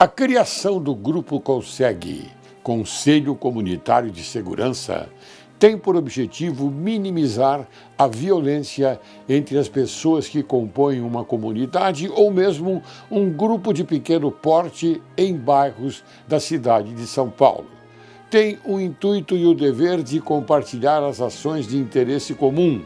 A criação do Grupo CONSEG, Conselho Comunitário de Segurança, tem por objetivo minimizar a violência entre as pessoas que compõem uma comunidade ou mesmo um grupo de pequeno porte em bairros da cidade de São Paulo. Tem o intuito e o dever de compartilhar as ações de interesse comum,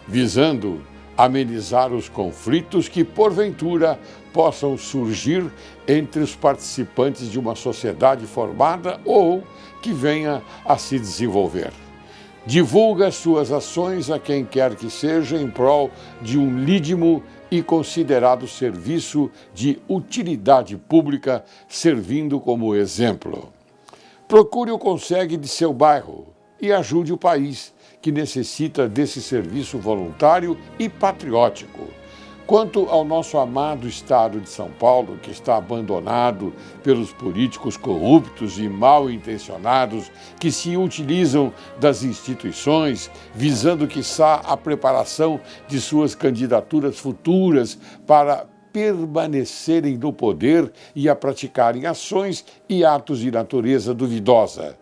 visando amenizar os conflitos que, porventura, possam surgir entre os participantes de uma sociedade formada ou que venha a se desenvolver. Divulga suas ações a quem quer que seja em prol de um lídimo e considerado serviço de utilidade pública, servindo como exemplo. Procure o CONSEG de seu bairro e ajude o país, que necessita desse serviço voluntário e patriótico. Quanto ao nosso amado estado de São Paulo, que está abandonado pelos políticos corruptos e mal intencionados que se utilizam das instituições, visando quiçá a preparação de suas candidaturas futuras para permanecerem no poder e a praticarem ações e atos de natureza duvidosa.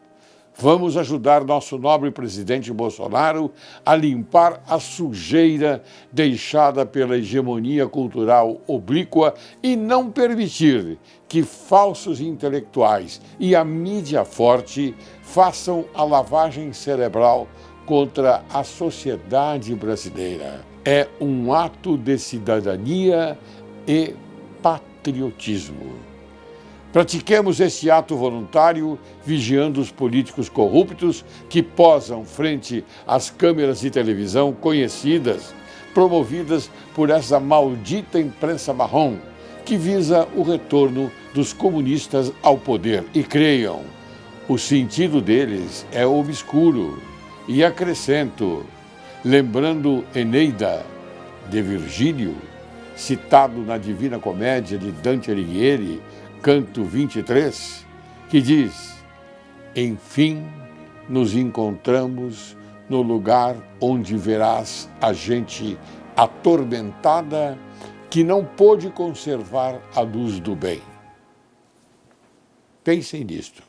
Vamos ajudar nosso nobre presidente Bolsonaro a limpar a sujeira deixada pela hegemonia cultural oblíqua e não permitir que falsos intelectuais e a mídia forte façam a lavagem cerebral contra a sociedade brasileira. É um ato de cidadania e patriotismo. Pratiquemos este ato voluntário, vigiando os políticos corruptos que posam frente às câmeras de televisão conhecidas, promovidas por essa maldita imprensa marrom, que visa o retorno dos comunistas ao poder. E creiam, o sentido deles é obscuro. E acrescento, lembrando Eneida, de Virgílio, citado na Divina Comédia de Dante Alighieri, Canto 23, que diz: enfim, nos encontramos no lugar onde verás a gente atormentada que não pôde conservar a luz do bem. Pensem nisto.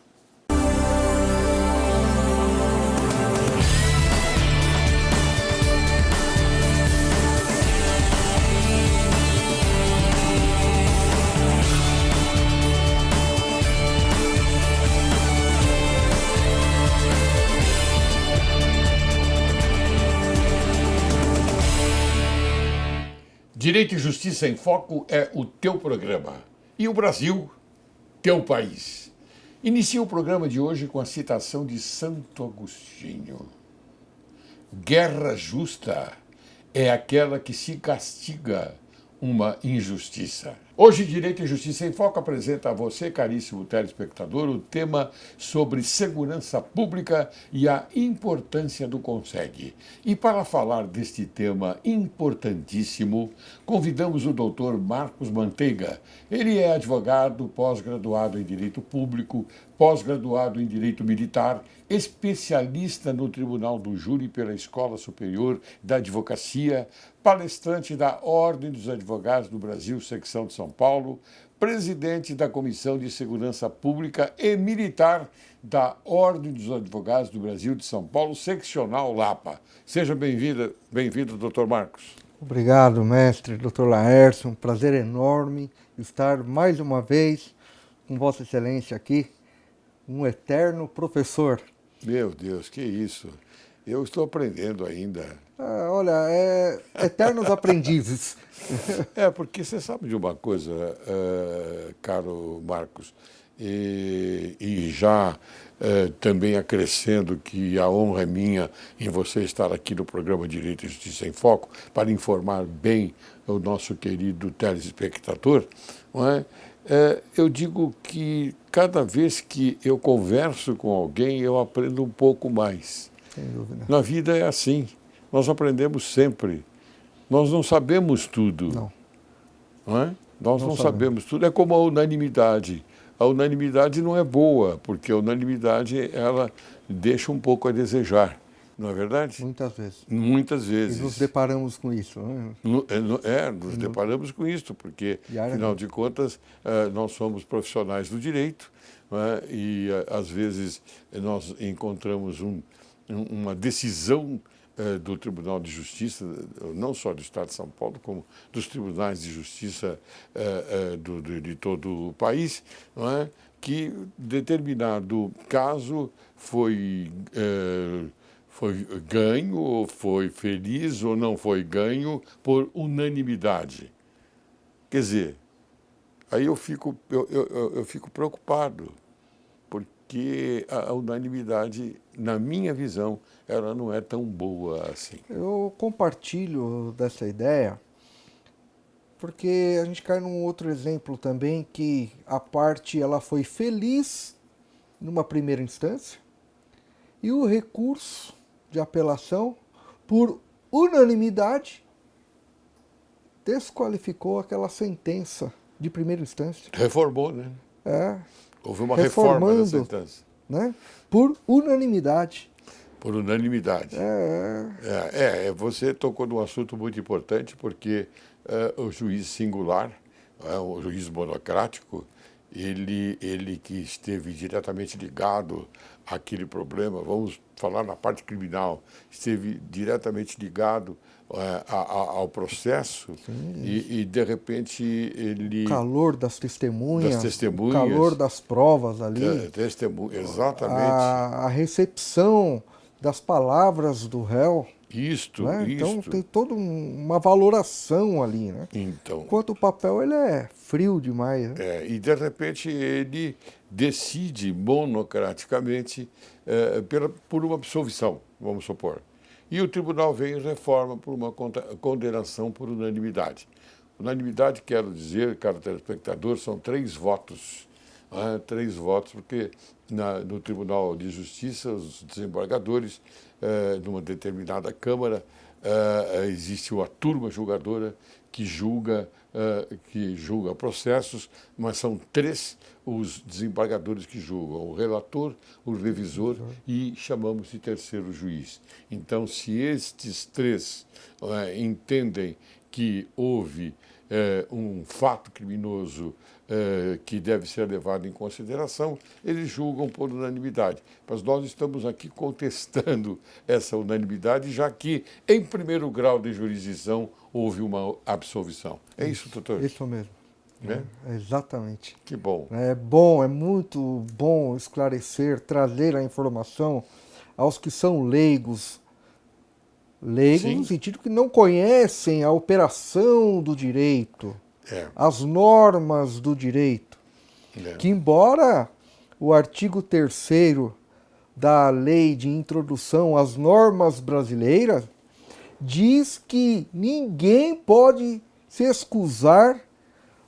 Direito e Justiça em Foco é o teu programa. E o Brasil, teu país. Inicio o programa de hoje com a citação de Santo Agostinho. Guerra justa é aquela que se castiga uma injustiça. Hoje, Direito e Justiça em Foco apresenta a você, caríssimo telespectador, o tema sobre segurança pública e a importância do CONSEG. E para falar deste tema importantíssimo, convidamos o doutor Marcos Manteiga. Ele é advogado, pós-graduado em Direito Público, pós-graduado em Direito Militar, especialista no Tribunal do Júri pela Escola Superior da Advocacia, palestrante da Ordem dos Advogados do Brasil, secção de São Paulo, presidente da Comissão de Segurança Pública e militar da Ordem dos Advogados do Brasil de São Paulo, seccional Lapa. Seja bem-vindo, doutor Marcos. Obrigado, mestre, doutor Laércio. Um prazer enorme estar mais uma vez com Vossa Excelência aqui, um eterno professor. Meu Deus, que isso! Eu estou aprendendo ainda. Olha, eternos aprendizes. Porque você sabe de uma coisa, caro Marcos, e já também acrescendo que a honra é minha em você estar aqui no programa Direito e Justiça em Foco para informar bem o nosso querido telespectador, não é? Eu digo que cada vez que eu converso com alguém, eu aprendo um pouco mais. Sem dúvida. Na vida é assim, nós aprendemos sempre. Nós não sabemos tudo. Não é? Nós não sabemos tudo. É como a unanimidade. A unanimidade não é boa, porque a unanimidade ela deixa um pouco a desejar. não é verdade? Muitas vezes. Muitas E vezes. nos deparamos com isso, né? Nos deparamos com isso, porque, Diariamente. afinal de contas, nós somos profissionais do direito, não é? E, às vezes, nós encontramos uma decisão do Tribunal de Justiça, não só do Estado de São Paulo, como dos tribunais de justiça de todo o país, não é? Que determinado caso foi ganho, ou foi feliz, ou não foi ganho por unanimidade. Quer dizer, aí eu fico preocupado, porque a unanimidade, na minha visão, ela não é tão boa assim. Eu compartilho dessa ideia, porque a gente cai num outro exemplo também, que a parte ela foi feliz numa primeira instância, e o recurso de apelação, por unanimidade, desqualificou aquela sentença de primeira instância. Reformou, né? Houve uma reforma da sentença. Né? Por unanimidade. Por unanimidade. Você tocou num assunto muito importante, porque o juiz singular, o juiz monocrático, ele que esteve diretamente ligado àquele problema, vamos falar na parte criminal, esteve diretamente ligado ao processo e, de repente, ele... O calor das testemunhas, o calor das provas ali. Exatamente. A recepção das palavras do réu. Isto. Então tem toda uma valoração ali, né? Então, enquanto o papel ele é frio demais. Né? E de repente ele decide monocraticamente por uma absolvição, vamos supor. E o tribunal vem e reforma por uma condenação por unanimidade. Unanimidade, quero dizer, caro telespectador, são 3 votos. 3 votos, porque no Tribunal de Justiça, os desembargadores, numa determinada Câmara, existe uma turma julgadora que julga processos, mas são 3 os desembargadores que julgam: o relator, o revisor e chamamos de terceiro juiz. Então, se estes 3 entendem que houve um fato criminoso que deve ser levado em consideração, eles julgam por unanimidade. Mas nós estamos aqui contestando essa unanimidade, já que, em primeiro grau de jurisdição, houve uma absolvição. É isso, doutor? Isso mesmo. Exatamente. Que bom. É muito bom esclarecer, trazer a informação aos que são leigos. Sim. No sentido que não conhecem a operação do direito, as normas do direito. Que, embora o artigo 3º da Lei de Introdução às Normas Brasileiras diz que ninguém pode se excusar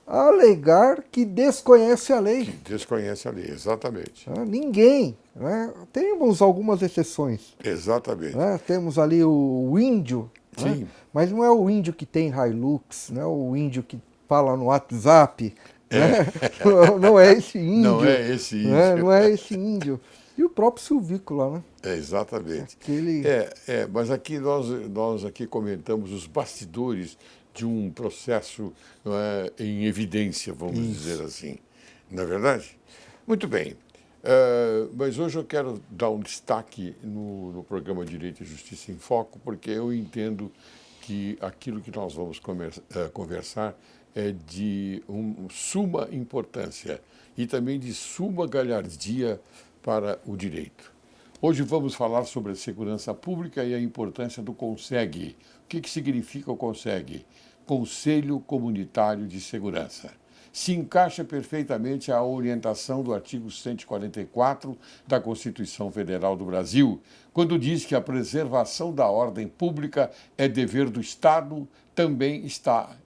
a alegar que desconhece a lei. Que desconhece a lei, exatamente. Ninguém. Né? Temos algumas exceções. Exatamente. Temos ali o índio, sim. Mas não é o índio que tem Hilux, não é o índio que fala no WhatsApp. Não é esse índio. Não é esse índio. Não é esse índio. E o próprio silvícola, né? Exatamente. Aquele... Mas aqui nós aqui comentamos os bastidores de um processo em evidência, vamos dizer assim. Não é verdade? Muito bem. Mas hoje eu quero dar um destaque no programa Direito e Justiça em Foco, porque eu entendo que aquilo que nós vamos conversar é de suma importância e também de suma galhardia para o direito. Hoje vamos falar sobre a segurança pública e a importância do CONSEG. O que significa o CONSEG? Conselho Comunitário de Segurança. Se encaixa perfeitamente à orientação do artigo 144 da Constituição Federal do Brasil, quando diz que a preservação da ordem pública é dever do Estado, também está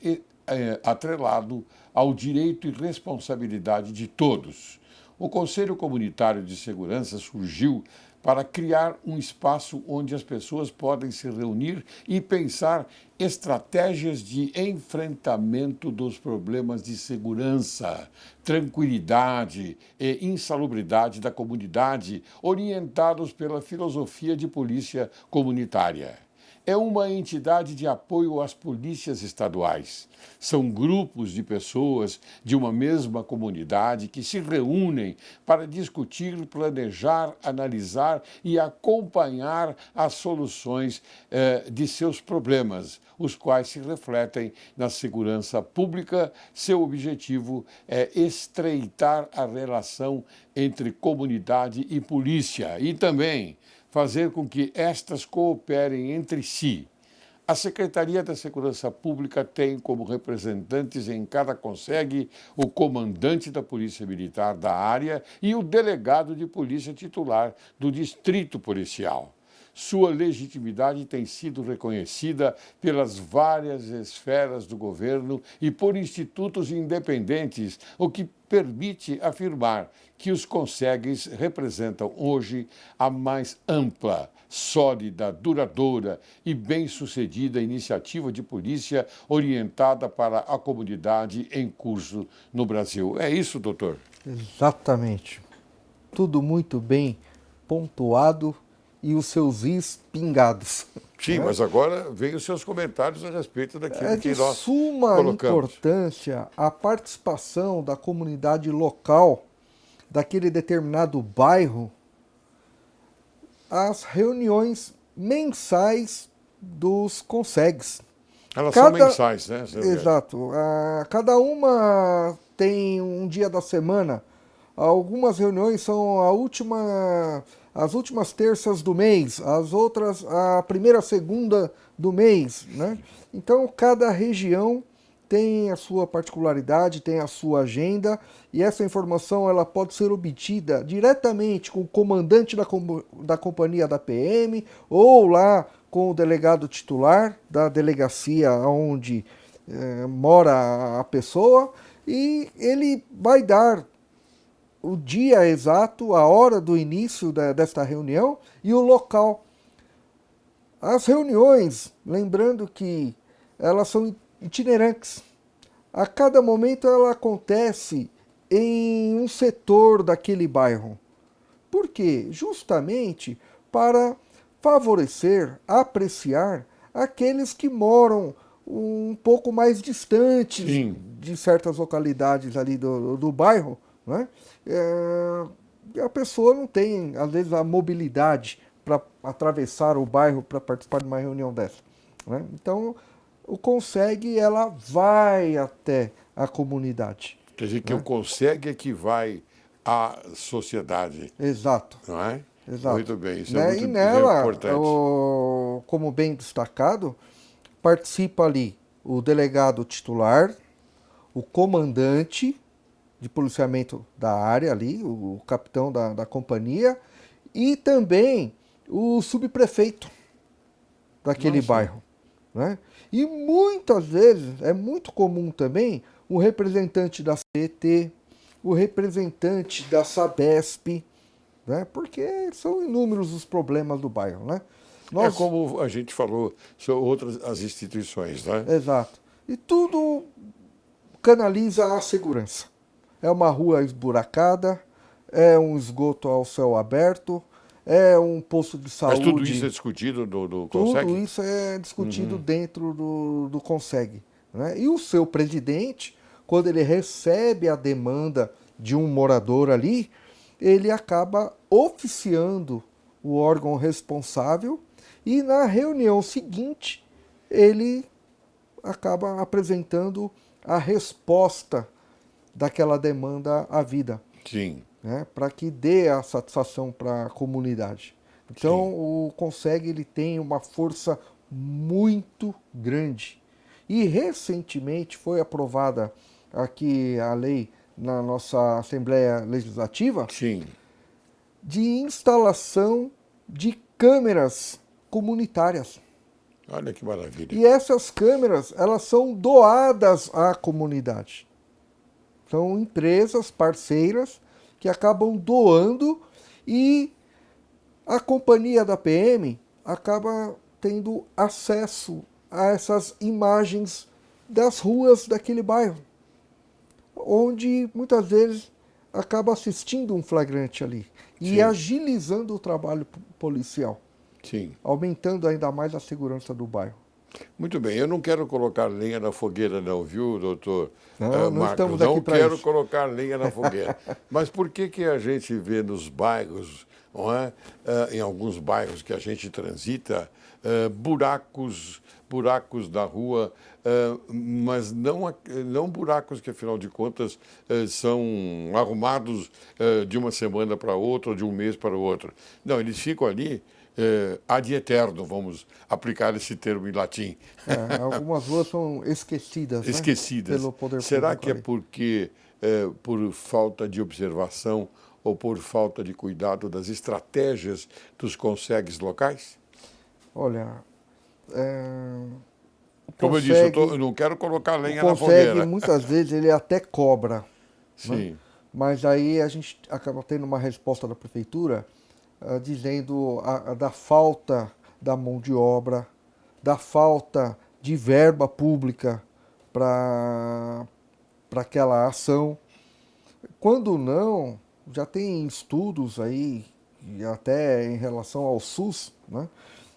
atrelado ao direito e responsabilidade de todos. O Conselho Comunitário de Segurança surgiu para criar um espaço onde as pessoas podem se reunir e pensar estratégias de enfrentamento dos problemas de segurança, tranquilidade e insalubridade da comunidade, orientados pela filosofia de polícia comunitária. É uma entidade de apoio às polícias estaduais. São grupos de pessoas de uma mesma comunidade que se reúnem para discutir, planejar, analisar e acompanhar as soluções de seus problemas, os quais se refletem na segurança pública. Seu objetivo é estreitar a relação entre comunidade e polícia e também fazer com que estas cooperem entre si. A Secretaria da Segurança Pública tem como representantes em cada CONSEG o comandante da Polícia Militar da área e o delegado de polícia titular do distrito policial. Sua legitimidade tem sido reconhecida pelas várias esferas do governo e por institutos independentes, o que permite afirmar que os CONSEGs representam hoje a mais ampla, sólida, duradoura e bem-sucedida iniciativa de polícia orientada para a comunidade em curso no Brasil. É isso, doutor? Exatamente. Tudo muito bem pontuado e os seus is pingados. Sim, mas agora vem os seus comentários a respeito daquilo que nós colocamos. É de suma importância a participação da comunidade local, daquele determinado bairro, as reuniões mensais dos CONSEGs. Elas são mensais, né? Exato. Cada uma tem um dia da semana. Algumas reuniões são as últimas terças do mês, as outras a primeira segunda do mês, né? Então cada região tem a sua particularidade, tem a sua agenda, e essa informação ela pode ser obtida diretamente com o comandante da companhia da PM ou lá com o delegado titular da delegacia onde mora a pessoa, e ele vai dar o dia exato, a hora do início desta reunião e o local. As reuniões, lembrando que elas são itinerantes. A cada momento ela acontece em um setor daquele bairro. Por quê? Justamente para favorecer, apreciar aqueles que moram um pouco mais distantes de certas localidades ali do bairro, né? A pessoa não tem, às vezes, a mobilidade para atravessar o bairro para participar de uma reunião dessa, né? Então, o CONSEG, ela vai até a comunidade. Quer dizer que o CONSEG é que vai à sociedade. Exato. Não é? Exato. Muito bem, isso é muito E nela, importante. Como bem destacado, participa ali o delegado titular, o comandante de policiamento da área ali, o capitão da companhia, e também o subprefeito daquele bairro, né? E muitas vezes é muito comum também o representante da CET, o representante da Sabesp, né? Porque são inúmeros os problemas do bairro, né? É como a gente falou sobre outras as instituições, né? Exato. E tudo canaliza a segurança. É uma rua esburacada, é um esgoto ao céu aberto, é um posto de saúde. Mas tudo isso é discutido no CONSEG? Tudo isso é discutido dentro do CONSEG, né? E o seu presidente, quando ele recebe a demanda de um morador ali, ele acaba oficiando o órgão responsável e na reunião seguinte ele acaba apresentando a resposta daquela demanda à vida. Sim. Né, para que dê a satisfação para a comunidade. Então, Sim. o CONSEG ele tem uma força muito grande. E recentemente foi aprovada aqui a lei na nossa Assembleia Legislativa. Sim. De instalação de câmeras comunitárias. Olha que maravilha. E essas câmeras, elas são doadas à comunidade. São empresas parceiras que acabam doando e A companhia da PM acaba tendo acesso a essas imagens das ruas daquele bairro, onde muitas vezes acaba assistindo um flagrante ali e Sim. agilizando o trabalho policial, Sim. aumentando ainda mais a segurança do bairro. Muito bem, eu não quero colocar lenha na fogueira não, viu, doutor Não Marcos? estamos aqui Não para quero isso. colocar lenha na fogueira. Mas por que a gente vê nos bairros, não é? Em alguns bairros que a gente transita, buracos na rua, mas não buracos que, afinal de contas, são arrumados de uma semana para outra ou de um mês para o outro. Não, eles ficam ali ad eterno, vamos aplicar esse termo em latim. Algumas ruas são esquecidas, Esquecidas. né? Pelo poder Será público que é ali. porque, por falta de observação ou por falta de cuidado das estratégias dos consegues locais? Olha, Como eu disse, eu não quero colocar lenha na consegue, fogueira. muitas vezes, ele até cobra, né? Sim, Mas aí a gente acaba tendo uma resposta da prefeitura dizendo da falta da mão de obra, da falta de verba pública para aquela ação. Quando não, já tem estudos aí, e até em relação ao SUS, né,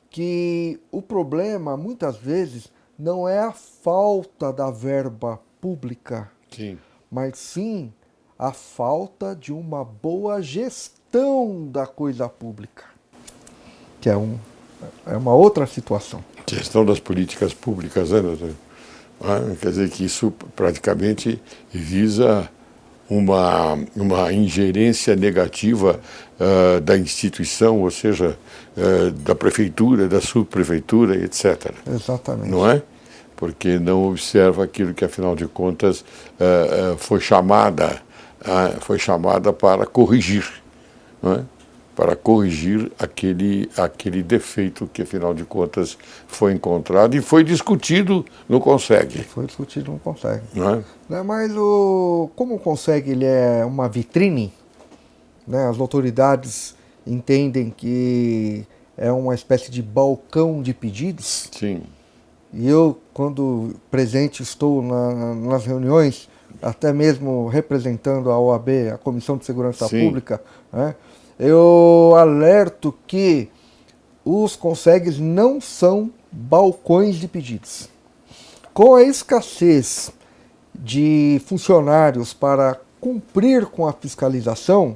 que o problema, muitas vezes, não é a falta da verba pública, sim. mas sim a falta de uma boa gestão da coisa pública, que é uma outra situação. Questão das políticas públicas, né, doutor? Quer dizer que isso praticamente visa uma ingerência negativa da instituição, ou seja, da prefeitura, da subprefeitura, etc. Exatamente. Não é? Porque não observa aquilo que, afinal de contas, foi chamada para corrigir, não é? Para corrigir aquele defeito que, afinal de contas, foi encontrado e foi discutido no Conseg. Foi discutido, não consegue. Não é? Mas como o Conseg ele é uma vitrine, né, as autoridades entendem que é uma espécie de balcão de pedidos. Sim. E eu, quando presente estou nas reuniões, até mesmo representando a OAB, a Comissão de Segurança Sim. Pública, né, eu alerto que os Consegues não são balcões de pedidos. Com a escassez de funcionários para cumprir com a fiscalização,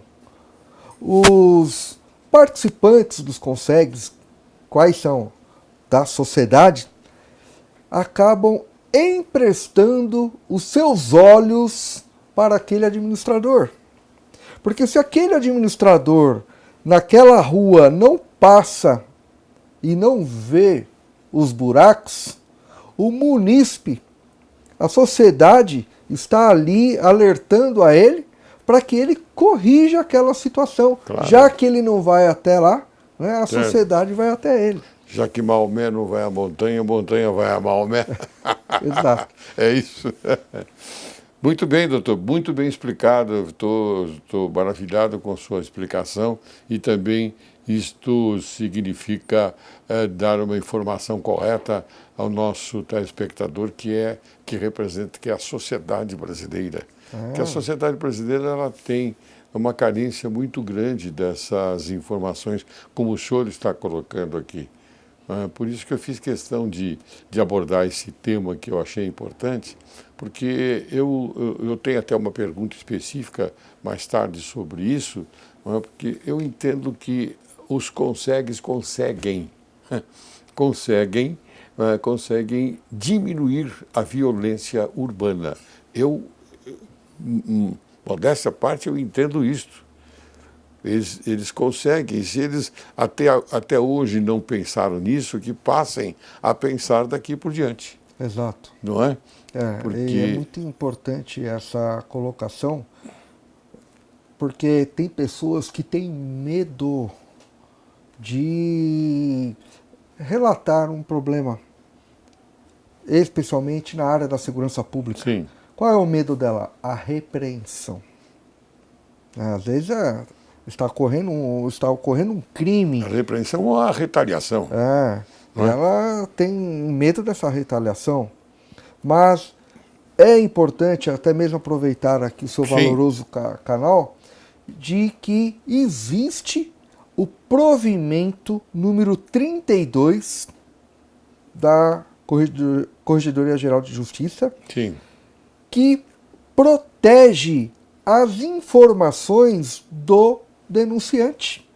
os participantes dos Consegues, quais são? Da sociedade, acabam emprestando os seus olhos para aquele administrador. Porque se aquele administrador naquela rua não passa e não vê os buracos, o munícipe, a sociedade está ali alertando a ele para que ele corrija aquela situação. Claro. Já que ele não vai até lá, né, a Certo. sociedade vai até ele. Já que Maomé não vai à montanha, a montanha vai a Maomé. Exato. É isso. Muito bem, doutor, muito bem explicado. Estou maravilhado com sua explicação e também isto significa dar uma informação correta ao nosso telespectador, que representa que é a sociedade brasileira. Que a sociedade brasileira ela tem uma carência muito grande dessas informações, como o senhor está colocando aqui. Por isso que eu fiz questão de abordar esse tema que eu achei importante, porque eu tenho até uma pergunta específica mais tarde sobre isso, porque eu entendo que os conseguem diminuir a violência urbana. Modéstia à parte, eu entendo isto. Eles conseguem, se eles até hoje não pensaram nisso, que passem a pensar daqui por diante. Exato. Não é? Porque e é muito importante essa colocação, porque tem pessoas que têm medo de relatar um problema, especialmente na área da segurança pública. Sim. Qual é o medo dela? A repreensão. Às vezes está ocorrendo um crime. A repreensão ou a retaliação. Ela tem medo dessa retaliação. Mas é importante até mesmo aproveitar aqui o seu valoroso canal, de que existe o provimento número 32 da Corregedoria Geral de Justiça, que protege as informações do denunciante.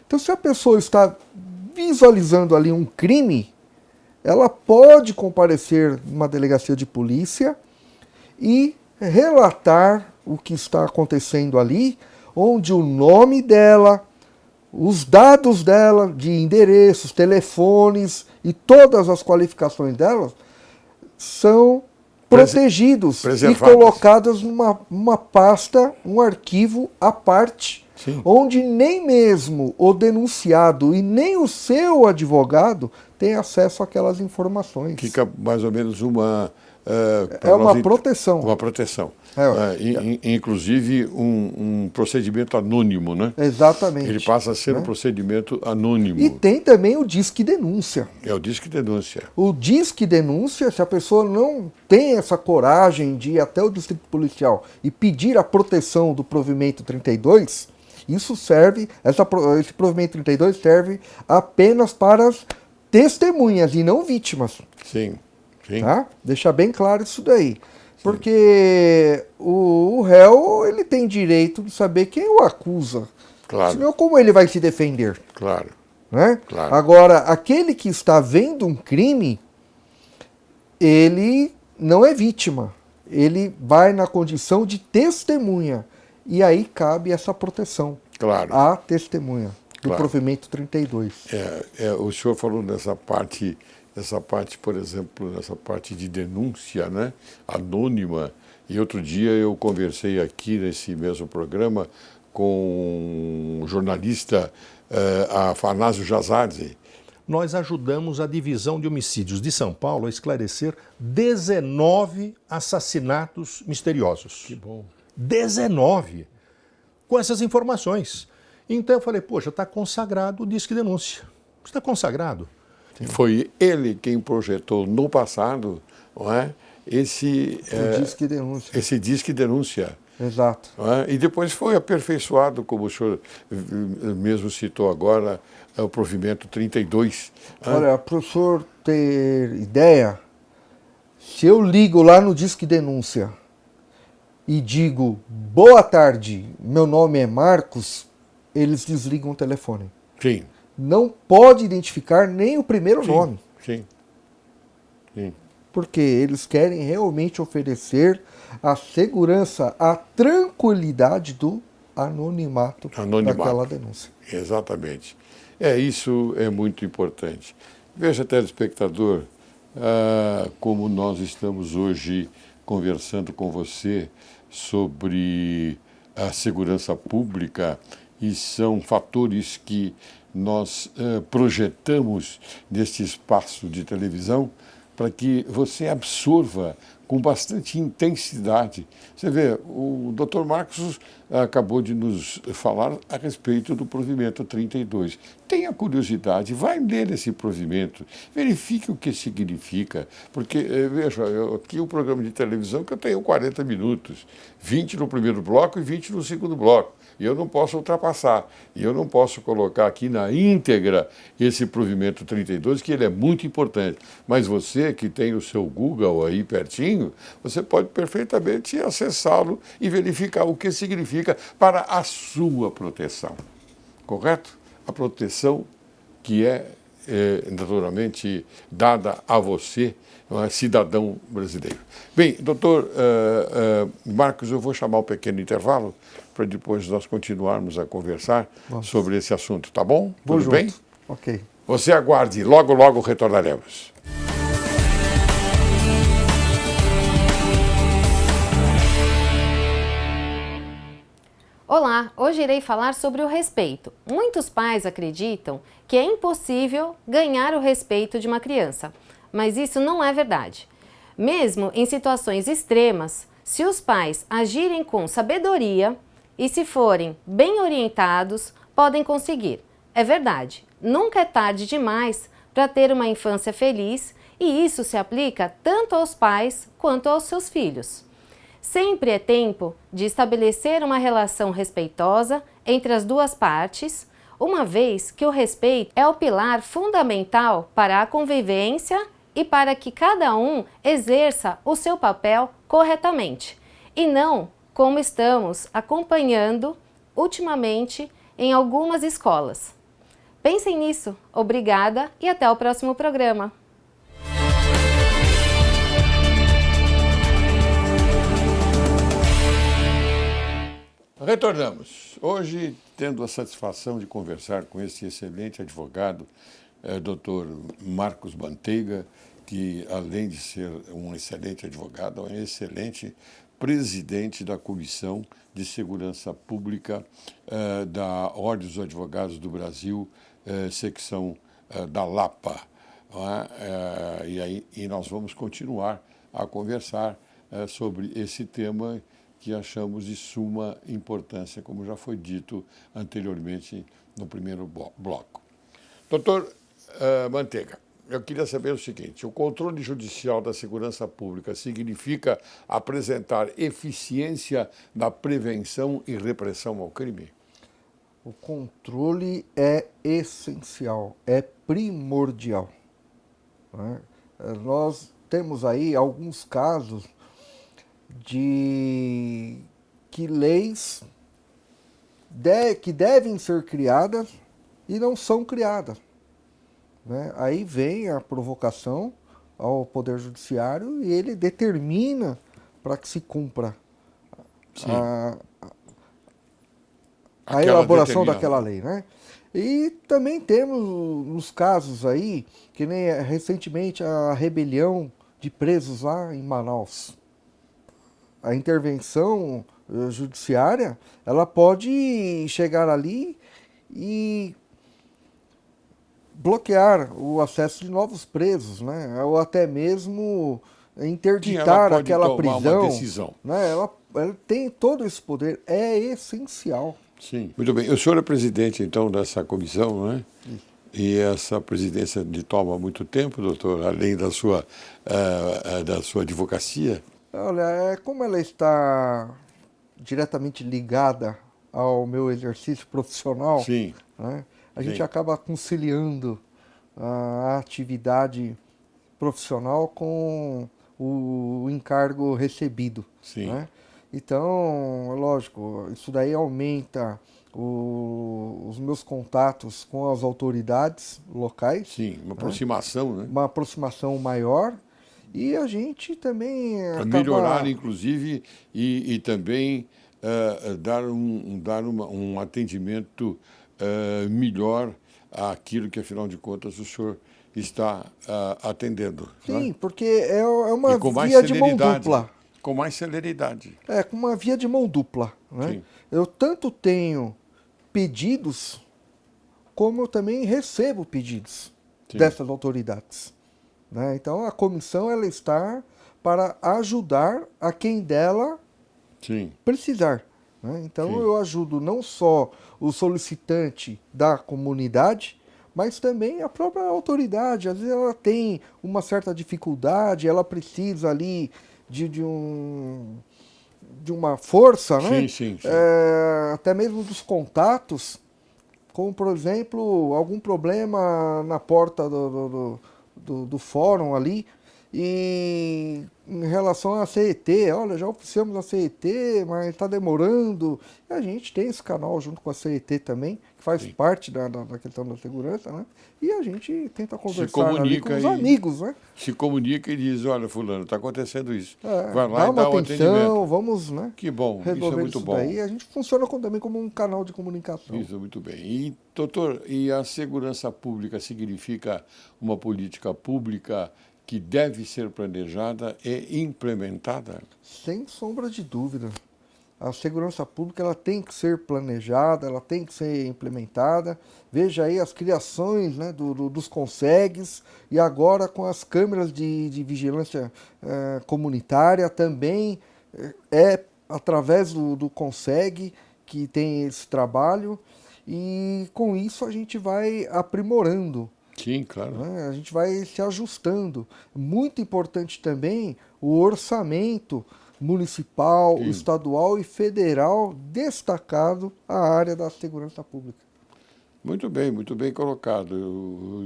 Então, se a pessoa está visualizando ali um crime, ela pode comparecer numa delegacia de polícia e relatar o que está acontecendo ali, onde o nome dela, os dados dela de endereços, telefones e todas as qualificações dela são protegidos e colocados numa pasta, um arquivo à parte, onde nem mesmo o denunciado e nem o seu advogado tem acesso àquelas informações. Fica mais ou menos uma... uma proteção. Uma proteção. Inclusive um procedimento anônimo, né? Exatamente. Ele passa a ser um procedimento anônimo. E tem também o Disque Denúncia. É o Disque Denúncia. O Disque Denúncia, se a pessoa não tem essa coragem de ir até o distrito policial e pedir a proteção do provimento 32, isso serve, esse provimento 32 serve apenas para as testemunhas e não vítimas. Sim. Tá? Deixar bem claro isso daí. Porque o réu, ele tem direito de saber quem o acusa. Claro. Senão, como ele vai se defender? Claro. Né? Claro. Agora, aquele que está vendo um crime, ele não é vítima. Ele vai na condição de testemunha. E aí cabe essa proteção à testemunha do provimento 32. O senhor falou nessa parte, por exemplo, nessa parte de denúncia, né, anônima. E outro dia eu conversei aqui nesse mesmo programa com o jornalista Afanásio Jazardi. Nós ajudamos a Divisão de Homicídios de São Paulo a esclarecer 19 assassinatos misteriosos. Que bom. 19! Com essas informações. Então eu falei, poxa, está consagrado o Disque Denúncia. Está consagrado. Foi ele quem projetou no passado, não é, esse Disque Denúncia. Esse Disque Denúncia. Exato. E depois foi aperfeiçoado, como o senhor mesmo citou agora, o provimento 32. Olha, para o senhor ter ideia, se eu ligo lá no Disque Denúncia e digo, boa tarde, meu nome é Marcos, eles desligam o telefone. Sim. Não pode identificar nem o primeiro nome. Sim. Porque eles querem realmente oferecer a segurança, a tranquilidade do anonimato. Daquela denúncia. Exatamente. Isso é muito importante. Veja, telespectador, como nós estamos hoje conversando com você sobre a segurança pública, e são fatores que nós projetamos neste espaço de televisão para que você absorva com bastante intensidade. Você vê, o Dr. Marcos acabou de nos falar a respeito do provimento 32. Tenha curiosidade, vai ler esse provimento, verifique o que significa, porque, veja, aqui o programa de televisão que eu tenho 40 minutos, 20 no primeiro bloco e 20 no segundo bloco. E eu não posso ultrapassar. E eu não posso colocar aqui na íntegra esse provimento 32, que ele é muito importante. Mas você que tem o seu Google aí pertinho, você pode perfeitamente acessá-lo e verificar o que significa para a sua proteção. Correto? A proteção que é naturalmente dada a você, cidadão brasileiro. Bem, doutor Marcos, eu vou chamar um pequeno intervalo para depois nós continuarmos a conversar sobre esse assunto, tá bom? Tudo bem? Ok. Você aguarde, logo, logo retornaremos. Olá, hoje irei falar sobre o respeito. Muitos pais acreditam que é impossível ganhar o respeito de uma criança, mas isso não é verdade. Mesmo em situações extremas, se os pais agirem com sabedoria, E se forem bem orientados, podem conseguir. É verdade, nunca é tarde demais para ter uma infância feliz e isso se aplica tanto aos pais quanto aos seus filhos. Sempre é tempo de estabelecer uma relação respeitosa entre as duas partes, uma vez que o respeito é o pilar fundamental para a convivência e para que cada um exerça o seu papel corretamente, e não como estamos acompanhando ultimamente em algumas escolas. Pensem nisso. Obrigada e até o próximo programa. Retornamos. Hoje, tendo a satisfação de conversar com esse excelente advogado, Dr. Marcos Manteiga, que além de ser um excelente advogado, é um excelente presidente da Comissão de Segurança Pública da Ordem dos Advogados do Brasil, secção da Lapa. E nós vamos continuar a conversar sobre esse tema que achamos de suma importância, como já foi dito anteriormente no primeiro bloco. Doutor Manteiga, eu queria saber o seguinte: o controle judicial da segurança pública significa apresentar eficiência na prevenção e repressão ao crime? O controle é essencial, é primordial, né? Nós temos aí alguns casos de que leis que devem ser criadas e não são criadas, né? Aí vem a provocação ao Poder Judiciário e ele determina para que se cumpra a elaboração daquela lei, né? E também temos nos casos aí, que nem recentemente a rebelião de presos lá em Manaus. A intervenção judiciária, ela pode chegar ali e bloquear o acesso de novos presos, né? Ou até mesmo interditar aquela prisão. Uma decisão. Né? Ela tem todo esse poder, é essencial. Sim, muito bem. O senhor é presidente, então, dessa comissão, né? E essa presidência lhe toma muito tempo, doutor, além da sua advocacia? Olha, como ela está diretamente ligada ao meu exercício profissional, sim, né, a gente acaba conciliando a atividade profissional com o encargo recebido. Sim. Né? Então, lógico, isso daí aumenta os meus contatos com as autoridades locais. Sim, uma aproximação, né? Uma aproximação maior. E a gente também para melhorar, inclusive, e também dar um atendimento melhor àquilo que, afinal de contas, o senhor está atendendo. Sim, né? Porque é uma via de mão dupla. Com mais celeridade. Com uma via de mão dupla. Né? Sim. Eu tanto tenho pedidos, como eu também recebo pedidos dessas autoridades. Né? Então, a comissão ela está para ajudar a quem dela precisar. Né? Então, eu ajudo não só o solicitante da comunidade, mas também a própria autoridade. Às vezes ela tem uma certa dificuldade, ela precisa ali de uma força, né? Sim. Até mesmo dos contatos, como, por exemplo, algum problema na porta do fórum ali, e em relação à CET, olha, já oficiamos a CET, mas está demorando. E a gente tem esse canal junto com a CET também, que faz parte da questão da segurança, né? E a gente tenta conversar ali com os amigos, né? Se comunica e diz, olha, fulano, está acontecendo isso. Vai lá e dá uma atenção, vamos, né? Que bom, resolver isso é muito bom. Daí. A gente funciona também como um canal de comunicação. Isso, muito bem. E, doutor, e a segurança pública significa uma política pública que deve ser planejada e implementada? Sem sombra de dúvida. A segurança pública ela tem que ser planejada, ela tem que ser implementada. Veja aí as criações, né, dos CONSEGs, e agora com as câmeras de vigilância comunitária também é através do CONSEG que tem esse trabalho e com isso a gente vai aprimorando. Sim, claro. Né? A gente vai se ajustando. Muito importante também o orçamento municipal, Sim. estadual e federal destacado à área da segurança pública. Muito bem colocado.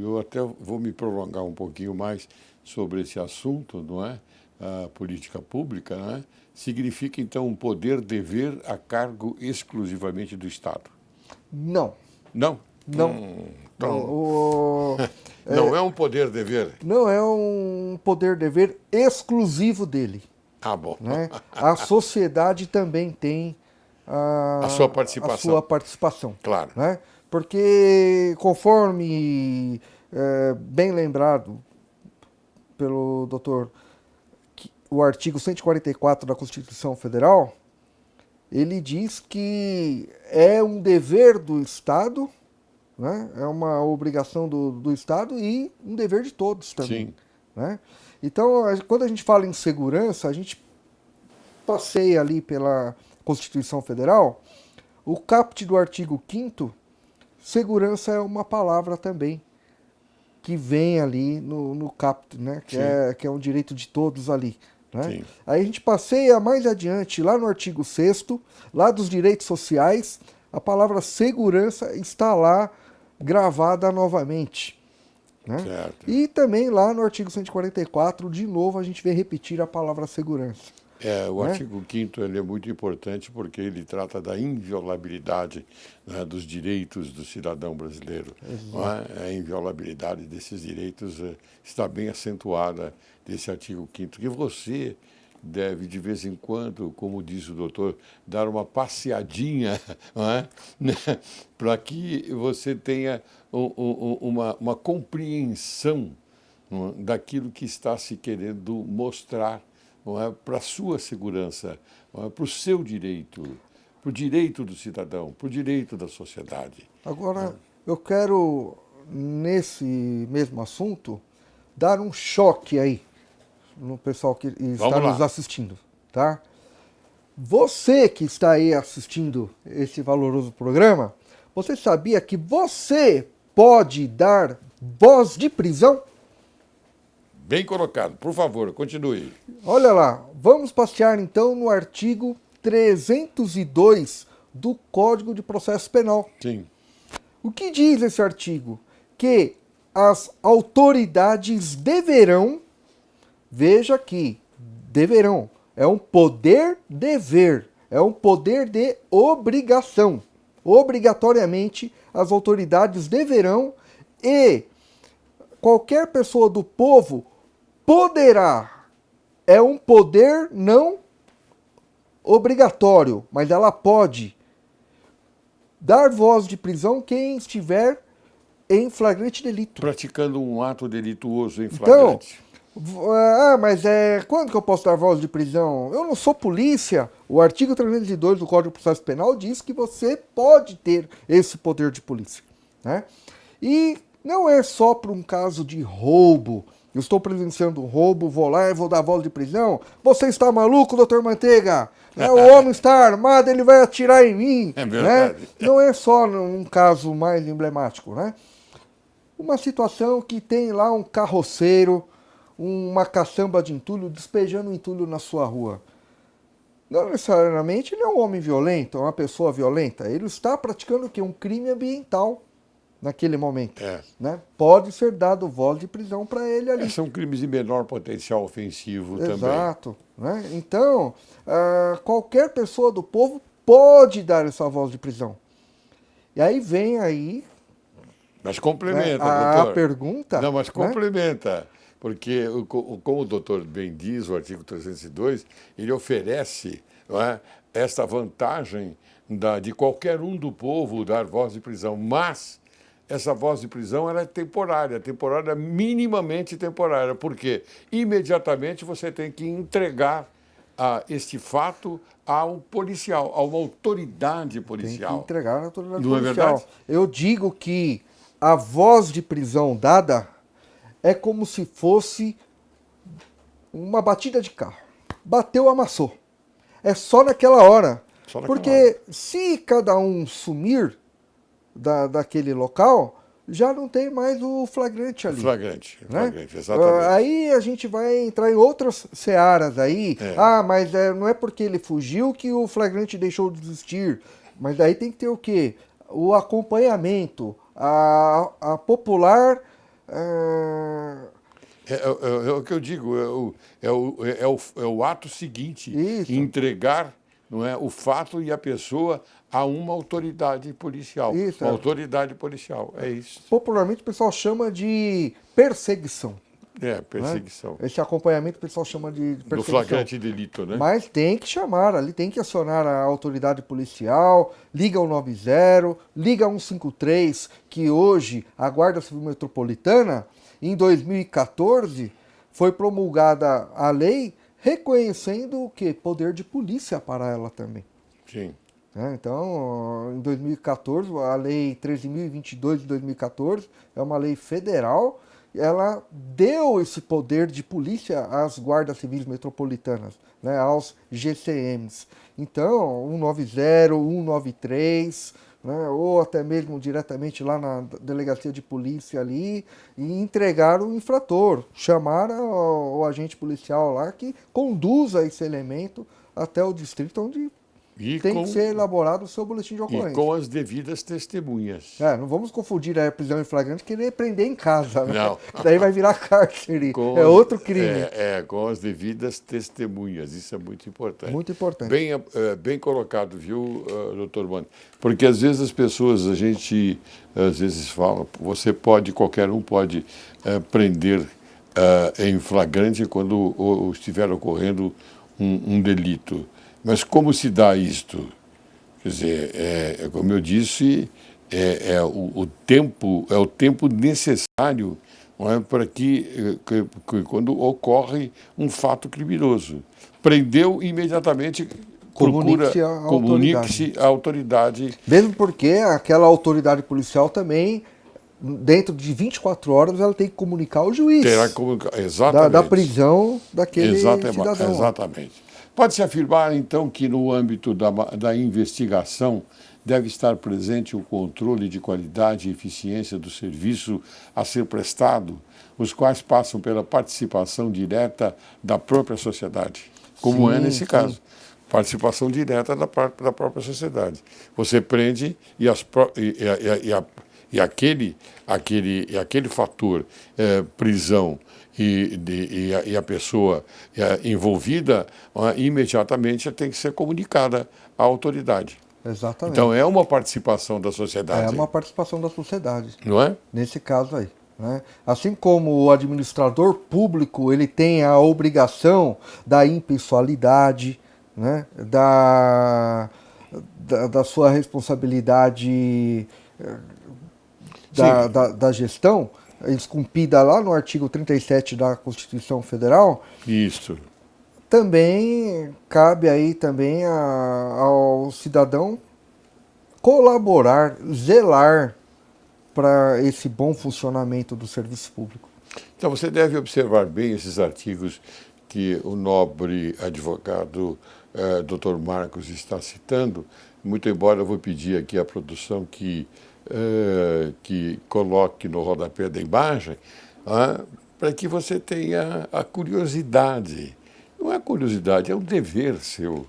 Eu até vou me prolongar um pouquinho mais sobre esse assunto, não é? A política pública, não é? Significa, então, um poder-dever a cargo exclusivamente do Estado? Não. Não? Não. Então, não é um poder-dever? Não é um poder-dever exclusivo dele. Ah, bom. Né? A sociedade também tem A sua participação. A sua participação. Claro. Né? Porque, conforme bem lembrado pelo doutor, o artigo 144 da Constituição Federal, ele diz que é um dever do Estado, né? É uma obrigação do Estado e um dever de todos também. Sim. Né? Então, quando a gente fala em segurança, a gente passeia ali pela Constituição Federal, o caput do artigo 5º, segurança é uma palavra também, que vem ali no caput, né? Que é um direito de todos ali. Né? Aí a gente passeia mais adiante, lá no artigo 6º, lá dos direitos sociais, a palavra segurança está lá gravada novamente. Né? Certo. E também lá no artigo 144, de novo, a gente vê repetir a palavra segurança. O artigo 5º ele é muito importante porque ele trata da inviolabilidade, né, dos direitos do cidadão brasileiro. Não é? A inviolabilidade desses direitos está bem acentuada nesse artigo 5º, que você deve, de vez em quando, como diz o doutor, dar uma passeadinha, não é? Para que você tenha uma compreensão, não é, daquilo que está se querendo mostrar, não é, para a sua segurança, não é, para o seu direito, para o direito do cidadão, para o direito da sociedade. Agora, eu quero, nesse mesmo assunto, dar um choque aí no pessoal que está nos assistindo, tá? Você que está aí assistindo esse valoroso programa, você sabia que você pode dar voz de prisão? Bem colocado. Por favor, continue. Olha lá, vamos passear então no artigo 302 do Código de Processo Penal. Sim. O que diz esse artigo? Que as autoridades deverão, veja aqui, deverão, é um poder-dever, é um poder de obrigação. Obrigatoriamente, as autoridades deverão e qualquer pessoa do povo poderá, é um poder não obrigatório, mas ela pode dar voz de prisão quem estiver em flagrante delito. Praticando um ato delituoso em flagrante. Então, mas quando que eu posso dar voz de prisão? Eu não sou polícia. O artigo 302 do Código de Processo Penal diz que você pode ter esse poder de polícia. Né? E não é só para um caso de roubo. Eu estou presenciando um roubo, vou lá e vou dar voz de prisão. Você está maluco, doutor Manteiga? O homem está armado, ele vai atirar em mim. É verdade. Né? Não é só um caso mais emblemático. Né? Uma situação que tem lá um carroceiro, uma caçamba de entulho, despejando entulho na sua rua. Não necessariamente ele é um homem violento, é uma pessoa violenta. Ele está praticando o quê? Um crime ambiental naquele momento. Né? Pode ser dado voz de prisão para ele ali. São crimes de menor potencial ofensivo também. Exato. Né? Então, qualquer pessoa do povo pode dar essa voz de prisão. E aí vem aí... Mas complementa, doutor. A pergunta... Não, mas complementa. Né? Porque, como o doutor bem diz, o artigo 302, ele oferece, não é, esta vantagem de qualquer um do povo dar voz de prisão, mas essa voz de prisão ela é temporária, minimamente temporária, porque imediatamente você tem que entregar este fato ao policial, a uma autoridade policial. Tem que entregar à autoridade policial. Não é verdade? Eu digo que a voz de prisão dada é como se fosse uma batida de carro. Bateu, amassou. É só naquela hora. Só naquela hora. Porque se cada um sumir daquele local, já não tem mais o flagrante ali. Flagrante, Né? exatamente. Aí a gente vai entrar em outras searas aí. Mas não é porque ele fugiu que o flagrante deixou de existir. Mas daí tem que ter o quê? O acompanhamento, a popular... É o que eu digo, é o ato seguinte, Isso. entregar, não é, o fato e a pessoa a uma autoridade policial. Isso, uma autoridade policial, é isso. Popularmente o pessoal chama de perseguição. Perseguição. Né? Esse acompanhamento o pessoal chama de perseguição. Do flagrante delito, né? Mas tem que chamar ali, tem que acionar a autoridade policial, liga ao 90, liga ao 153, que hoje a Guarda Civil Metropolitana, em 2014, foi promulgada a lei reconhecendo o quê? Poder de polícia para ela também. Sim. Então, em 2014, a Lei 13.022 de 2014 é uma lei federal, ela deu esse poder de polícia às guardas civis metropolitanas, né, aos GCMs. Então, 190, 193, né, ou até mesmo diretamente lá na delegacia de polícia ali, e entregar o infrator, chamar o agente policial lá que conduza esse elemento até o distrito onde tem que ser elaborado o seu boletim de ocorrência. E com as devidas testemunhas. Não vamos confundir a prisão em flagrante que ele prender em casa. Né? Não. Daí vai virar cárcere. Outro crime. Com as devidas testemunhas. Isso é muito importante. Muito importante. Bem colocado, viu, doutor Mano? Porque às vezes as pessoas, a gente às vezes fala, qualquer um pode prender em flagrante quando estiver ocorrendo um delito. Mas como se dá isto? Quer dizer, como eu disse, o tempo necessário, não é, para que quando ocorre um fato criminoso. Prendeu imediatamente, comunique-se à autoridade. Mesmo porque aquela autoridade policial também, dentro de 24 horas, ela tem que comunicar ao juiz. Terá que comunicar, exatamente. Da prisão daquele cidadão. Exatamente. Pode-se afirmar, então, que no âmbito da investigação deve estar presente o controle de qualidade e eficiência do serviço a ser prestado, os quais passam pela participação direta da própria sociedade, como é nesse caso. Participação direta da própria sociedade. Você prende e aquele fator, prisão, e a pessoa envolvida imediatamente tem que ser comunicada à autoridade. Exatamente. Então é uma participação da sociedade. É uma participação da sociedade. Não é? Nesse caso aí. Né? Assim como o administrador público ele tem a obrigação da impessoalidade, né? da sua responsabilidade da gestão, esculpida lá no artigo 37 da Constituição Federal. Isso. Também cabe aí também ao cidadão colaborar, zelar para esse bom funcionamento do serviço público. Então você deve observar bem esses artigos que o nobre advogado Dr. Marcos está citando, muito embora eu vou pedir aqui à produção que coloque no rodapé da imagem, para que você tenha a curiosidade. Não é curiosidade, é um dever seu.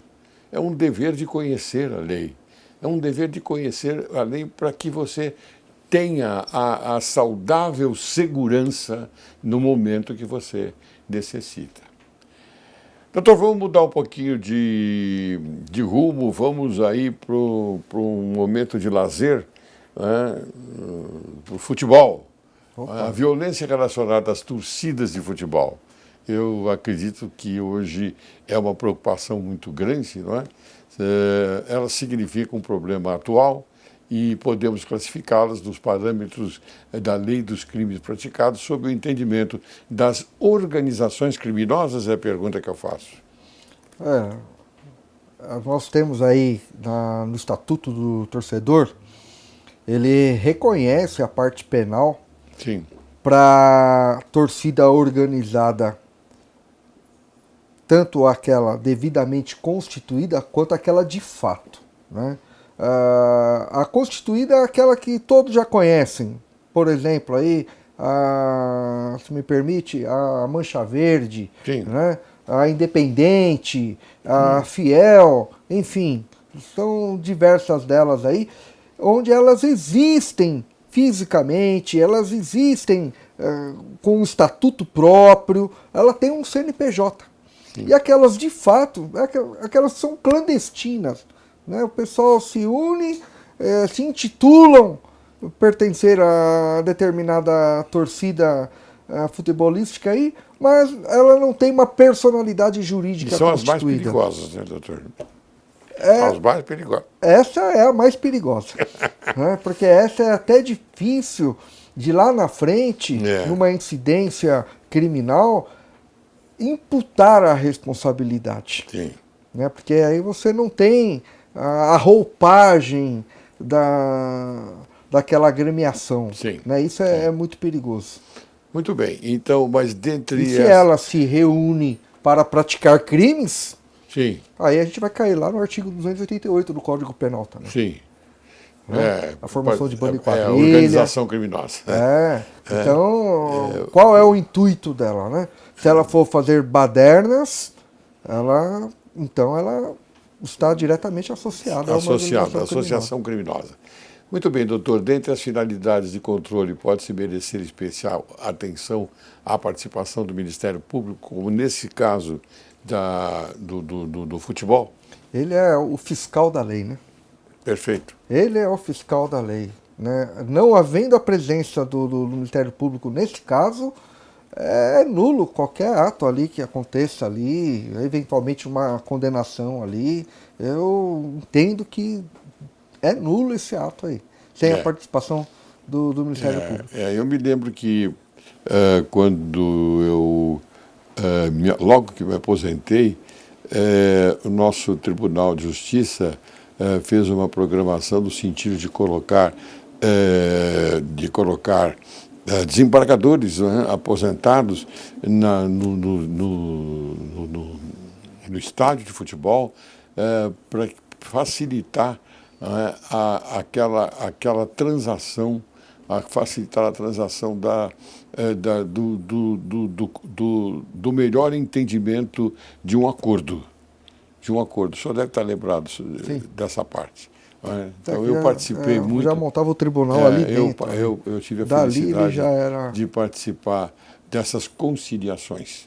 É um dever de conhecer a lei. É um dever de conhecer a lei para que você tenha a saudável segurança no momento que você necessita. Doutor, vamos mudar um pouquinho de rumo, vamos aí para um momento de lazer, para o futebol. A violência relacionada às torcidas de futebol. Eu acredito que hoje é uma preocupação muito grande, não é? Ela significa um problema atual e podemos classificá-las nos parâmetros da lei dos crimes praticados sob o entendimento das organizações criminosas, é a pergunta que eu faço. Nós temos aí no Estatuto do Torcedor, ele reconhece a parte penal para torcida organizada tanto aquela devidamente constituída quanto aquela de fato, né? A constituída é aquela que todos já conhecem, por exemplo, aí, se me permite, a Mancha Verde, né? A Independente, a Fiel, enfim, são diversas delas aí, onde elas existem fisicamente, elas existem com um estatuto próprio, ela tem um CNPJ. Sim. E aquelas de fato, aquelas são clandestinas, né? O pessoal se une, se intitulam pertencer a determinada torcida futebolística aí, mas ela não tem uma personalidade jurídica constituída. E são as mais perigosas, né, doutor? As mais perigosas. Essa é a mais perigosa, né? Porque essa é até difícil de lá na frente, numa incidência criminal, imputar a responsabilidade. Sim. Né? Porque aí você não tem a roupagem daquela agremiação. Sim. Né? Isso é muito perigoso. Muito bem. Então, mas dentre se ela se reúne para praticar crimes, sim, aí a gente vai cair lá no artigo 288 do Código Penal também. Sim. Né? A formação de bando e quadrilha. Organização criminosa. Então, qual é o intuito dela, né? Se ela for fazer badernas, ela está diretamente associada a uma associação criminosa. Muito bem, doutor. Dentre as finalidades de controle, pode-se merecer especial atenção à participação do Ministério Público, como nesse caso do futebol? Ele é o fiscal da lei, né? Perfeito. Ele é o fiscal da lei, né? Não havendo a presença do Ministério Público nesse caso, é nulo qualquer ato ali que aconteça ali, eventualmente uma condenação ali. Eu entendo que é nulo esse ato aí, sem a participação do Ministério Público. Eu me lembro que quando eu, logo que me aposentei, o nosso Tribunal de Justiça fez uma programação no sentido de colocar desembargadores, né, aposentados no estádio de futebol para facilitar aquela transação, facilitar a transação do melhor entendimento de um acordo. O senhor deve estar lembrado dessa parte. Então eu participei muito. Já montava o tribunal ali dentro. Eu tive a felicidade de participar dessas conciliações.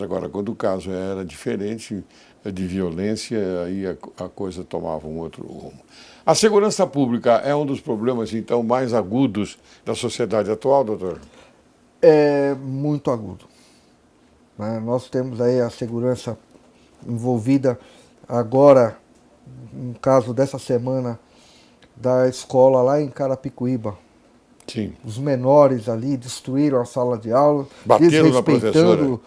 Agora, quando o caso era diferente, de violência, aí a coisa tomava um outro rumo. A segurança pública é um dos problemas, então, mais agudos da sociedade atual, doutor? É muito agudo. Né? Nós temos aí a segurança envolvida agora, no caso dessa semana, da escola lá em Carapicuíba. Sim. Os menores ali destruíram a sala de aula, bateram na professora.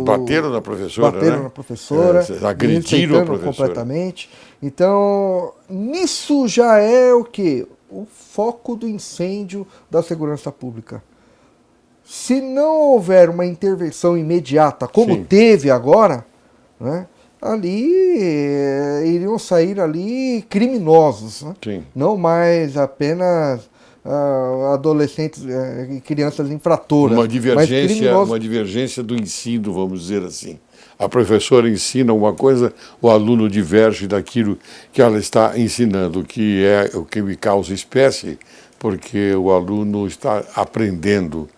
Bateram na professora, agrediram a professora completamente. Então, nisso já é o quê? O foco do incêndio da segurança pública. Se não houver uma intervenção imediata, como teve agora, né, ali iriam sair ali criminosos, né? Não mais apenas adolescentes e crianças infratoras. Uma divergência do ensino, vamos dizer assim. A professora ensina uma coisa, o aluno diverge daquilo que ela está ensinando, que é o que me causa espécie, porque o aluno está aprendendo.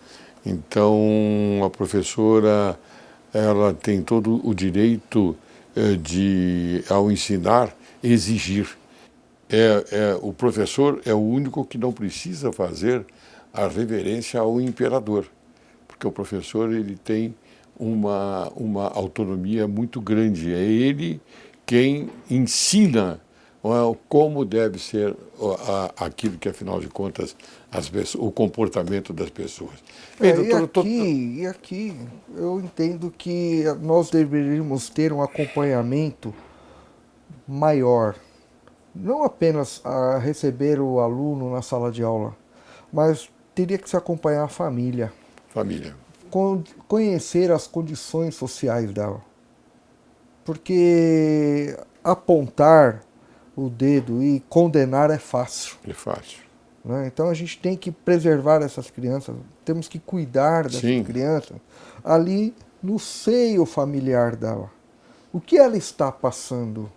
Então, a professora ela tem todo o direito de, ao ensinar, exigir. O professor é o único que não precisa fazer a reverência ao imperador, porque o professor ele tem uma autonomia muito grande. É ele quem ensina como deve ser aquilo que, afinal de contas, o comportamento das pessoas. Bem, e aqui eu entendo que nós deveríamos ter um acompanhamento maior. Não apenas a receber o aluno na sala de aula, mas teria que se acompanhar a família. conhecer as condições sociais dela. Porque apontar o dedo e condenar é fácil. É fácil. Né? Então a gente tem que preservar essas crianças, temos que cuidar dessas crianças ali no seio familiar dela. O que ela está passando?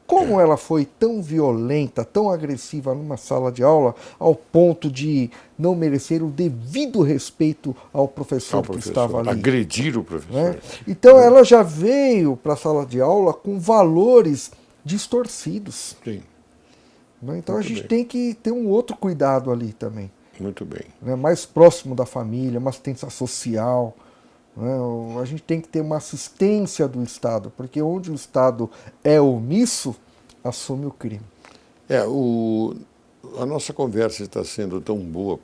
Como ela foi tão violenta, tão agressiva numa sala de aula, ao ponto de não merecer o devido respeito ao professor que estava ali. Agredir o professor. Né? Então ela já veio para a sala de aula com valores distorcidos. Sim. Né? Então Muito a gente bem. tem que ter um outro cuidado ali também. Muito bem. Né? Mais próximo da família, uma assistência social. Né? A gente tem que ter uma assistência do Estado, porque onde o Estado é omisso, assume o crime. A nossa conversa está sendo tão boa,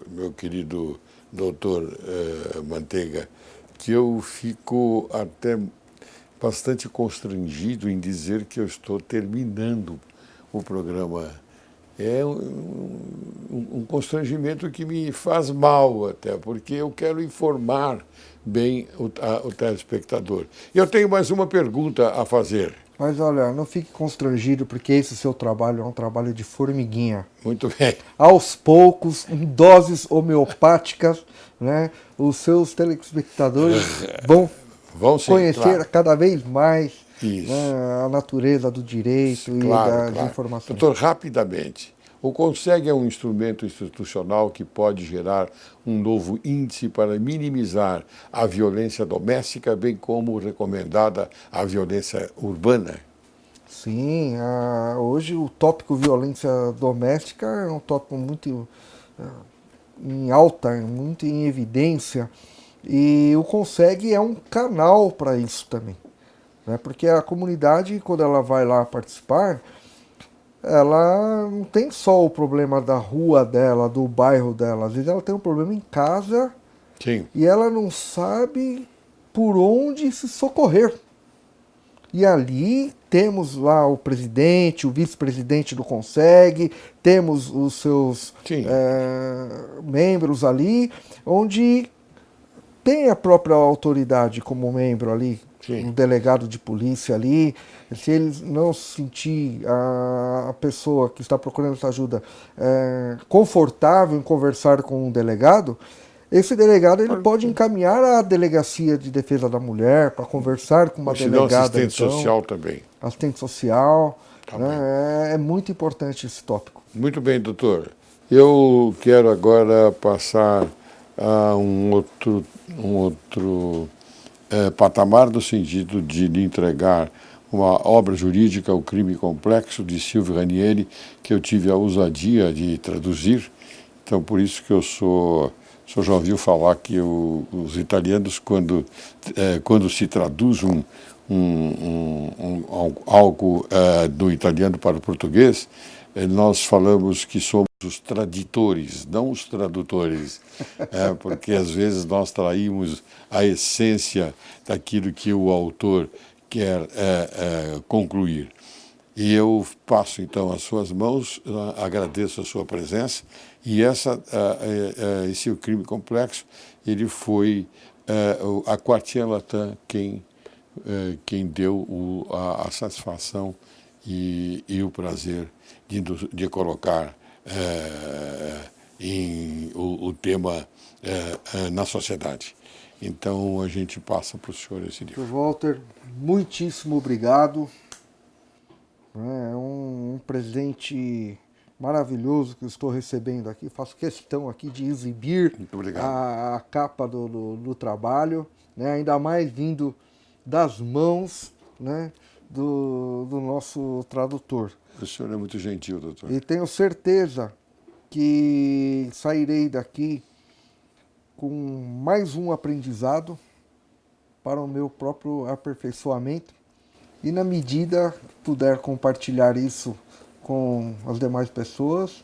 meu querido doutor Manteiga, que eu fico até bastante constrangido em dizer que eu estou terminando o programa. É um constrangimento que me faz mal até, porque eu quero informar bem o telespectador. Eu tenho mais uma pergunta a fazer. Mas olha, não fique constrangido, porque esse seu trabalho é um trabalho de formiguinha. Muito bem. Aos poucos, em doses homeopáticas, né, os seus telespectadores vão sim, conhecer claro. cada vez mais, Isso. né, a natureza do direito Claro, e das informações. Doutor, rapidamente, o CONSEG é um instrumento institucional que pode gerar um novo índice para minimizar a violência doméstica, bem como recomendada a violência urbana? Sim, hoje o tópico violência doméstica é um tópico muito em alta, muito em evidência, e o CONSEG é um canal para isso também. Né? Porque a comunidade, quando ela vai lá participar, ela não tem só o problema da rua dela, do bairro dela. Às vezes ela tem um problema em casa. Sim. E ela não sabe por onde se socorrer. E ali temos lá o presidente, o vice-presidente do CONSEG, temos os seus membros ali, onde tem a própria autoridade como membro ali, um delegado de polícia ali. Se ele não sentir a pessoa que está procurando essa ajuda confortável em conversar com um delegado, esse delegado ele pode encaminhar à Delegacia de Defesa da Mulher para conversar com uma delegada. Assistente social também. Assistente social. Né? É muito importante esse tópico. Muito bem, doutor. Eu quero agora passar a um outro patamar, no sentido de lhe entregar uma obra jurídica, O Crime Complexo, de Silvio Ranieri, que eu tive a ousadia de traduzir. Então, por isso que o senhor já ouviu falar que os italianos, quando se traduz algo do italiano para o português, nós falamos que somos os tradutores, não os tradutores, porque às vezes nós traímos a essência daquilo que o autor quer concluir. E eu passo então às suas mãos, agradeço a sua presença, e esse O Crime Complexo, ele foi a Quartier Latin quem deu a satisfação e o prazer de colocar o tema na sociedade. Então a gente passa para o senhor esse livro. Walter, muitíssimo obrigado. É um presente maravilhoso que eu estou recebendo aqui. Faço questão aqui de exibir a capa do trabalho, né? Ainda mais vindo das mãos, né, do nosso tradutor. O senhor é muito gentil, doutor. E tenho certeza que sairei daqui com mais um aprendizado para o meu próprio aperfeiçoamento. E na medida que puder compartilhar isso com as demais pessoas,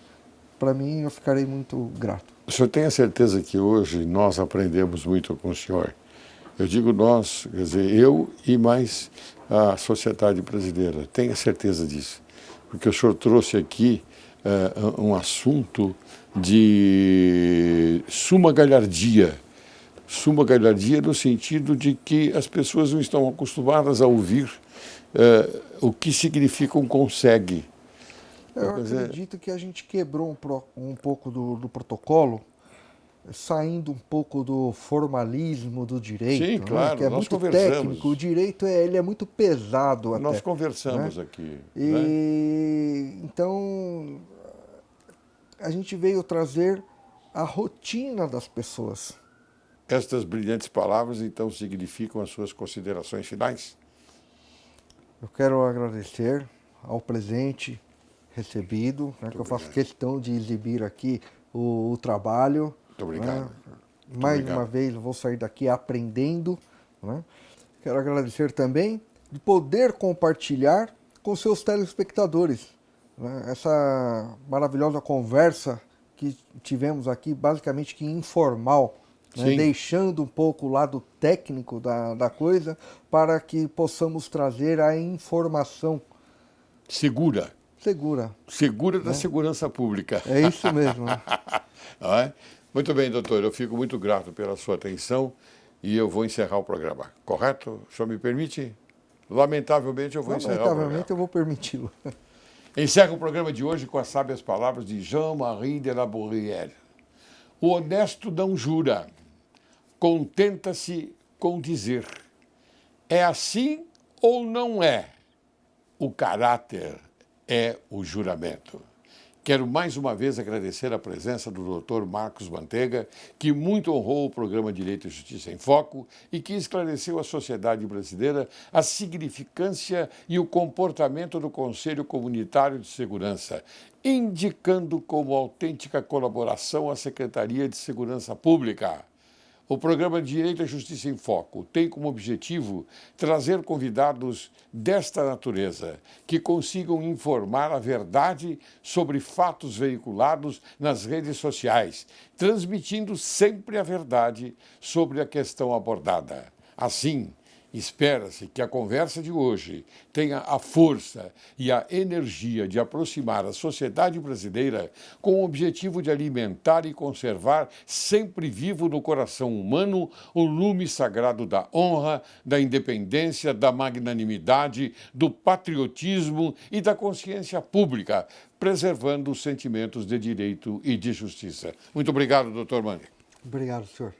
para mim eu ficarei muito grato. O senhor tem a certeza que hoje nós aprendemos muito com o senhor? Eu digo nós, quer dizer, eu e mais a sociedade brasileira. Tenha certeza disso. Porque o senhor trouxe aqui um assunto de suma galhardia suma cada dia no sentido de que as pessoas não estão acostumadas a ouvir o que significa um consegue. Eu acredito que a gente quebrou um pouco do protocolo, saindo um pouco do formalismo do direito, Sim, claro, né? Que é nós muito conversamos. técnico. O direito ele é muito pesado até. Nós conversamos, né? aqui. Então, a gente veio trazer a rotina das pessoas. Estas brilhantes palavras, então, significam as suas considerações finais? Eu quero agradecer ao presente recebido, né, que eu faço questão de exibir aqui o trabalho. Muito obrigado. Né? Mais uma vez, eu vou sair daqui aprendendo. Né? Quero agradecer também de poder compartilhar com seus telespectadores, né? Essa maravilhosa conversa que tivemos aqui, basicamente que informal, né? Deixando um pouco o lado técnico da coisa para que possamos trazer a informação segura. Segura da segurança pública. É isso mesmo. Né? Muito bem, doutor. Eu fico muito grato pela sua atenção e eu vou encerrar o programa. Correto? O senhor me permite? Lamentavelmente, eu vou encerrar o programa. Lamentavelmente, eu vou permiti-lo. Encerro o programa de hoje com as sábias palavras de Jean-Marie de La Bruyère. O honesto não jura, contenta-se com dizer. É assim ou não é? O caráter é o juramento. Quero mais uma vez agradecer a presença do Dr. Marcos Mantega, que muito honrou o programa Direito e Justiça em Foco e que esclareceu à sociedade brasileira a significância e o comportamento do Conselho Comunitário de Segurança, indicando como autêntica colaboração a Secretaria de Segurança Pública. O programa Direito e Justiça em Foco tem como objetivo trazer convidados desta natureza que consigam informar a verdade sobre fatos veiculados nas redes sociais, transmitindo sempre a verdade sobre a questão abordada. Assim, espera-se que a conversa de hoje tenha a força e a energia de aproximar a sociedade brasileira com o objetivo de alimentar e conservar sempre vivo no coração humano o lume sagrado da honra, da independência, da magnanimidade, do patriotismo e da consciência pública, preservando os sentimentos de direito e de justiça. Muito obrigado, doutor Mani. Obrigado, senhor.